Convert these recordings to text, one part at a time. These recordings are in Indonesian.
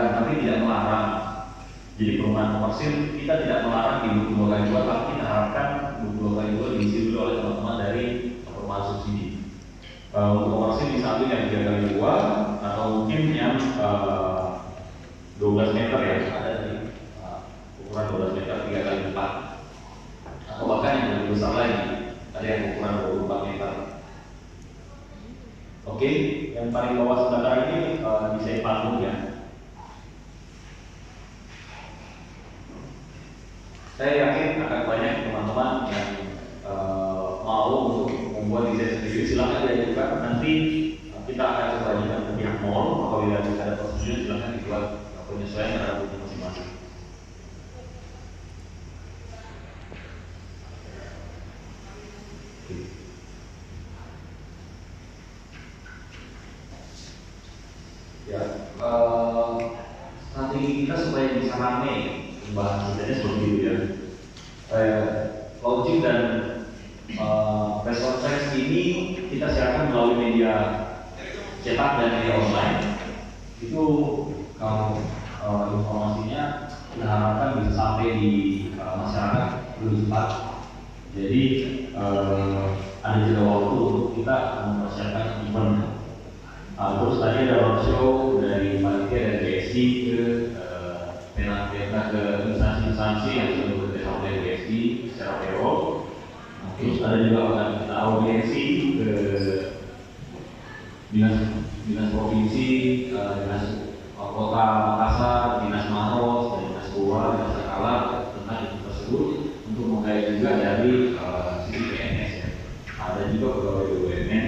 akan tapi tidak melarang. Jadi perumahan komersil kita tidak melarang di buku 2 kali 2, tapi kita harapkan buku 2 kali 2 diisi dulu oleh teman-teman dari perumahan subsidi. Untuk komersil bisa ambil yang 3 kali 2 atau mungkin yang 12 meter ya, ada di ukuran 12 meter 3 kali 4, atau bahkan yang lebih besar lagi, ada yang ukuran 24 meter. Oke, yang paling bawah sebelah ini desain panggung ya. Saya yakin akan banyak teman-teman yang mau untuk membuat desain sendiri. Silahkan diajukan, nanti kita akan coba ajukan ke pihak mall. Apabila ada persetujuan, silahkan dibuat penyesuaian terhadap buku masing-masing. Ya, strategi kita supaya bisa ramai membahas desainnya seperti itu ya. Launching dan press conference ini kita siarkan melalui media cetak dan media online. Itu kalau informasinya kita harapkan bisa sampai di masyarakat lebih cepat. Jadi ada jeda waktu untuk kita mempersiapkan event. Terus tadi ada roadshow dari panitia dan BSD ke ke instansi-instansi yang sudah bekerjasama dengan BSD secara payroll. Terus ada juga akan kita audiensi ke dinas provinsi, dinas kota Makassar, dinas Maros, dinas Goa, dinas Sakala tentang itu tersebut untuk menggait juga dari sisi PNS ya. Ada juga pegawai BUMN.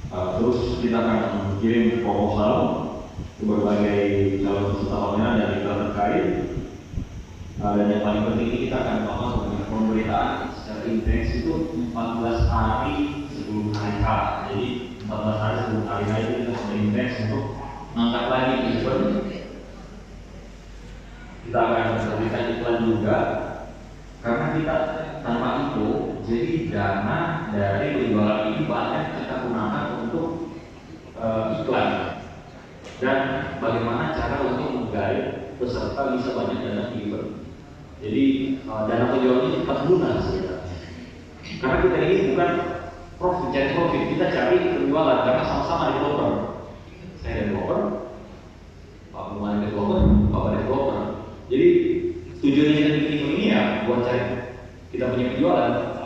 Terus kita akan kirim proposal ke berbagai calon peserta pameran dan mitra terkait. Dan yang paling penting kita akan melakukan pemberitaan secara intens itu 14 hari sebelum hari H. Jadi 14 hari sebelum hari H itu kita sudah intens untuk mengangkat lagi event. Kita akan memberikan iklan juga, karena kita tanpa itu jadi dana dari penjualan ini banyak kita gunakan untuk iklan. Dan bagaimana cara untuk menggait peserta bisa banyak dana event. Jadi dana penjualan ini cepat lunas sebenarnya. Karena kita ini bukan cari profit, kita cari penjualan karena sama-sama developer. Saya developer, Pak Bumani developer, Bapak developer. Jadi tujuannya kita bikin ini ya buat cari kita punya penjualan.